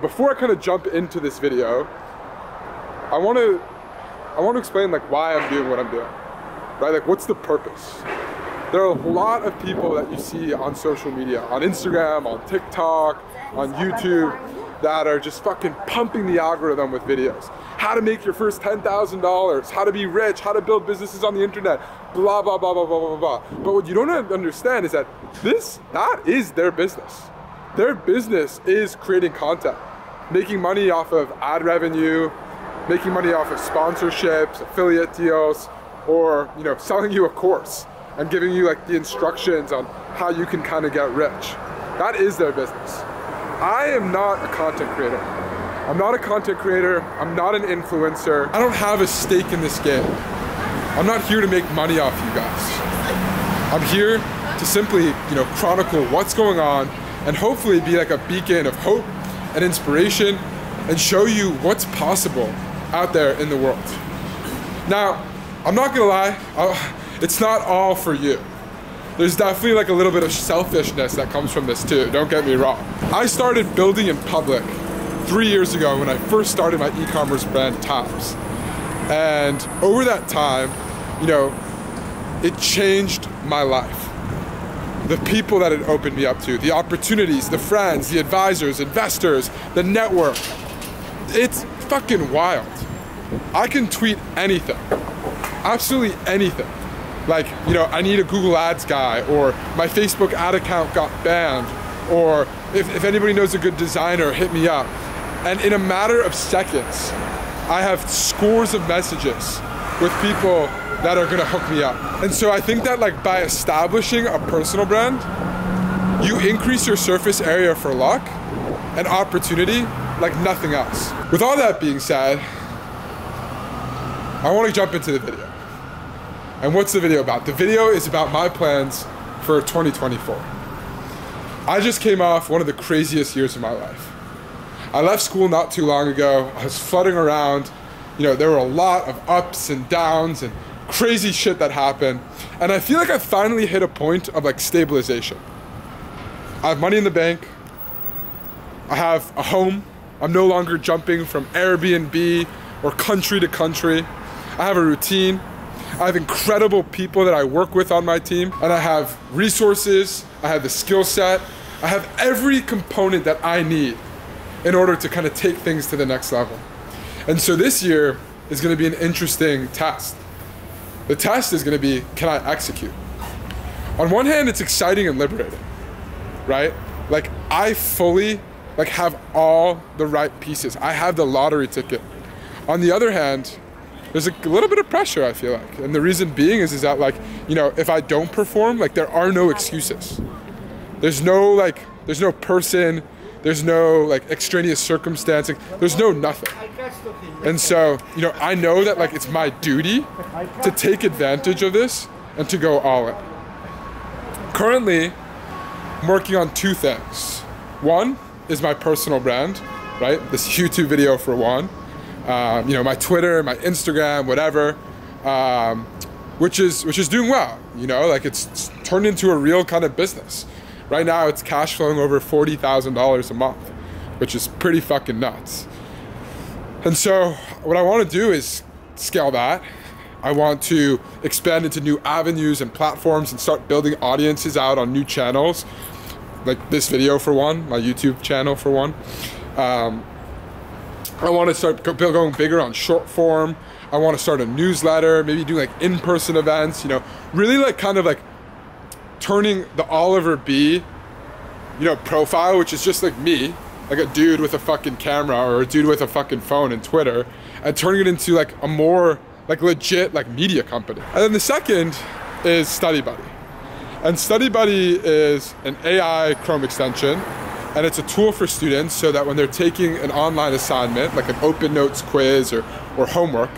Before I kind of jump into this video, I want to explain like why I'm doing what I'm doing, right? Like what's the purpose? There are a lot of people that you see on social media, on Instagram, on TikTok, on YouTube, that are just fucking pumping the algorithm with videos. How to make your first $10,000, how to be rich, how to build businesses on the internet, blah, blah, blah, blah, blah, blah, blah. But what you don't understand is that that is their business. Their business is creating content, making money off of ad revenue, making money off of sponsorships, affiliate deals, or selling you a course and giving you like the instructions on how you can kind of get rich. That is their business. I am not a content creator. I'm not a content creator. I'm not an influencer. I don't have a stake in this game. I'm not here to make money off you guys. I'm here to simply, chronicle what's going on and hopefully be like a beacon of hope and inspiration and show you what's possible out there in the world. Now, I'm not gonna lie, it's not all for you. There's definitely like a little bit of selfishness that comes from this too, don't get me wrong. I started building in public 3 years ago when I first started my e-commerce brand, Tops. And over that time, it changed my life. The people that it opened me up to, the opportunities, the friends, the advisors, investors, the network. It's fucking wild. I can tweet anything, absolutely anything. Like, I need a Google Ads guy, or my Facebook ad account got banned, or if anybody knows a good designer, hit me up. And in a matter of seconds, I have scores of messages with people that are gonna hook me up. And so I think that like by establishing a personal brand, you increase your surface area for luck and opportunity like nothing else. With all that being said, I wanna jump into the video. And what's the video about? The video is about my plans for 2024. I just came off one of the craziest years of my life. I left school not too long ago. I was flooding around. There were a lot of ups and downs and crazy shit that happened. And I feel like I finally hit a point of like stabilization. I have money in the bank. I have a home. I'm no longer jumping from Airbnb or country to country. I have a routine. I have incredible people that I work with on my team, and I have resources, I have the skill set, I have every component that I need in order to kind of take things to the next level. And so this year is going to be an interesting test. The test is going to be, can I execute? On one hand, it's exciting and liberating, right? Like I fully have all the right pieces. I have the lottery ticket. On the other hand, there's a little bit of pressure, I feel like. And the reason being is that if I don't perform, there are no excuses. There's no person, there's no extraneous circumstance, there's no nothing. And so, I know that it's my duty to take advantage of this and to go all in. Currently, I'm working on two things. One is my personal brand, right? This YouTube video for one. My Twitter, my Instagram, whatever, which is doing well. It's turned into a real kind of business. Right now, it's cash flowing over $40,000 a month, which is pretty fucking nuts. And so, what I want to do is scale that. I want to expand into new avenues and platforms and start building audiences out on new channels, like this video for one, my YouTube channel for one. I want to start going bigger on short form. I want to start a newsletter, maybe do in-person events, really turning the Oliver B, profile, which is just like me, like a dude with a fucking camera or a dude with a fucking phone and Twitter, and turning it into a more legit media company. And then the second is Studybuddy. And Studybuddy is an AI Chrome extension. And it's a tool for students so that when they're taking an online assignment, like an open notes quiz or homework,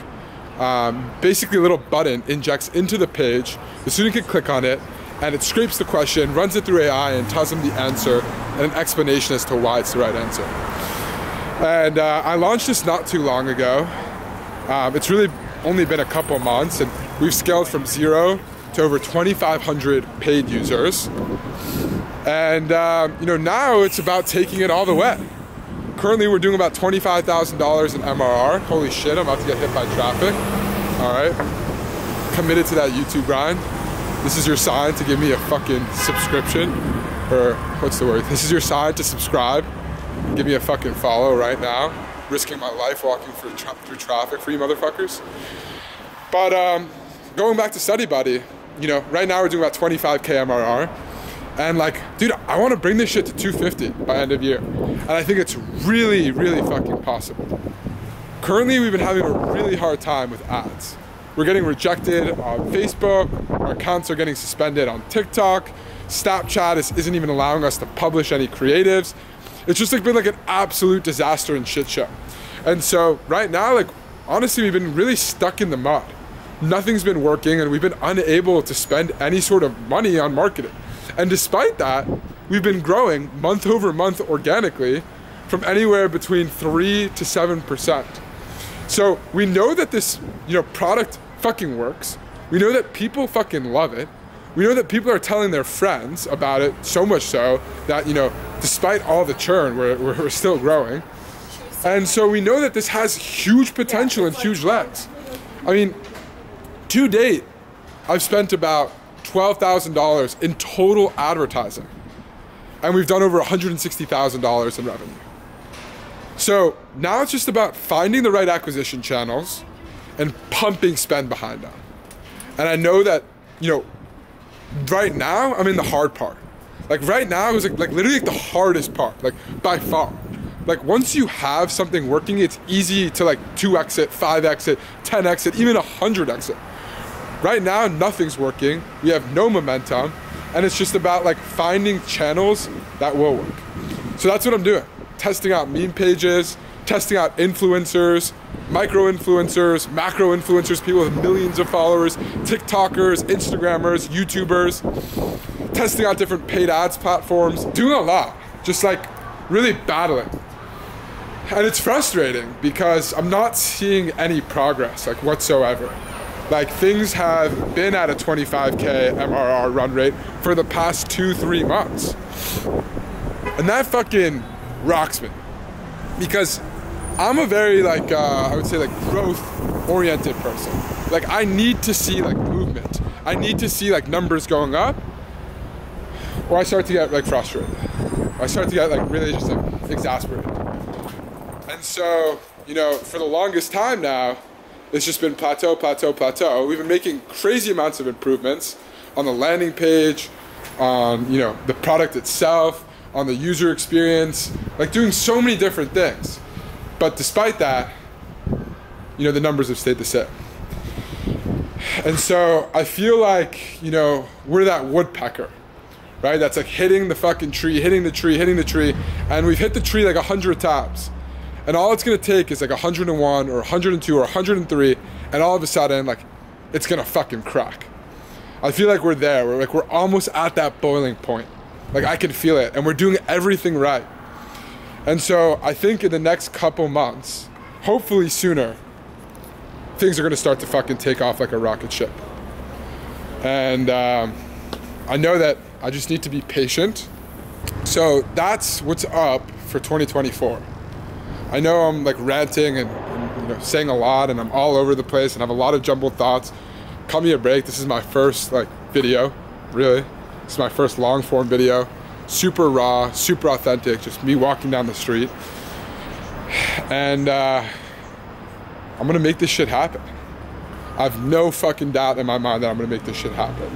basically a little button injects into the page, the student can click on it, and it scrapes the question, runs it through AI, and tells them the answer and an explanation as to why it's the right answer. And I launched this not too long ago. It's really only been a couple months, and we've scaled from 0 to over 2,500 paid users. And now it's about taking it all the way. Currently, we're doing about $25,000 in MRR. Holy shit, I'm about to get hit by traffic. All right, committed to that YouTube grind. This is your sign to give me a fucking subscription, or what's the word? This is your sign to subscribe. Give me a fucking follow right now. Risking my life walking through traffic for you motherfuckers. But going back to Studybuddy, you know, right now we're doing about 25K MRR. And like, dude, I want to bring this shit to 250 by end of year. And I think it's really, really fucking possible. Currently, we've been having a really hard time with ads. We're getting rejected on Facebook. Our accounts are getting suspended on TikTok. Snapchat isn't even allowing us to publish any creatives. It's just like been like an absolute disaster and shit show. And so right now, like, honestly, we've been really stuck in the mud. Nothing's been working and we've been unable to spend any sort of money on marketing. And despite that, we've been growing month over month organically from anywhere between 3 to 7%. So we know that this, you know, product fucking works. We know that people fucking love it. We know that people are telling their friends about it, so much so that, you know, despite all the churn, we're still growing. And so we know that this has huge potential and huge legs. I mean, to date, I've spent about $12,000 in total advertising. And we've done over $160,000 in revenue. So now it's just about finding the right acquisition channels and pumping spend behind them. And I know that, you know, right now I'm in the hard part. Like right now is like literally like the hardest part, like by far. Like once you have something working, it's easy to like 2x it, 5x it, 10x it, even 100x it. Right now, nothing's working. We have no momentum. And it's just about like finding channels that will work. So that's what I'm doing. Testing out meme pages, testing out influencers, micro influencers, macro influencers, people with millions of followers, TikTokers, Instagrammers, YouTubers, testing out different paid ads platforms, doing a lot, just like really battling. And it's frustrating because I'm not seeing any progress, like whatsoever. Like things have been at a 25K MRR run rate for the past 2-3 months. And that fucking rocks me because I'm a very like, I would say like growth oriented person. Like I need to see like movement. I need to see like numbers going up or I start to get like frustrated. I start to get like really just like exasperated. And so, you know, for the longest time now, it's just been plateau, plateau, plateau. We've been making crazy amounts of improvements on the landing page, on, you know, the product itself, on the user experience, like doing so many different things. But despite that, you know, the numbers have stayed the same. And so I feel like, you know, we're that woodpecker, right? That's like hitting the fucking tree, hitting the tree, hitting the tree. And we've hit the tree like 100 times. And all it's gonna take is like 101 or 102 or 103, and all of a sudden, like, it's gonna fucking crack. I feel like we're there. We're almost at that boiling point. Like I can feel it, and we're doing everything right. And so I think in the next couple months, hopefully sooner, things are gonna start to fucking take off like a rocket ship. And I know that I just need to be patient. So that's what's up for 2024. I know I'm like ranting and you know, saying a lot and I'm all over the place and have a lot of jumbled thoughts. Cut me a break. This is my first like video, really. This is my first long form video. Super raw, super authentic, just me walking down the street. And I'm gonna make this shit happen. I have no fucking doubt in my mind that I'm gonna make this shit happen.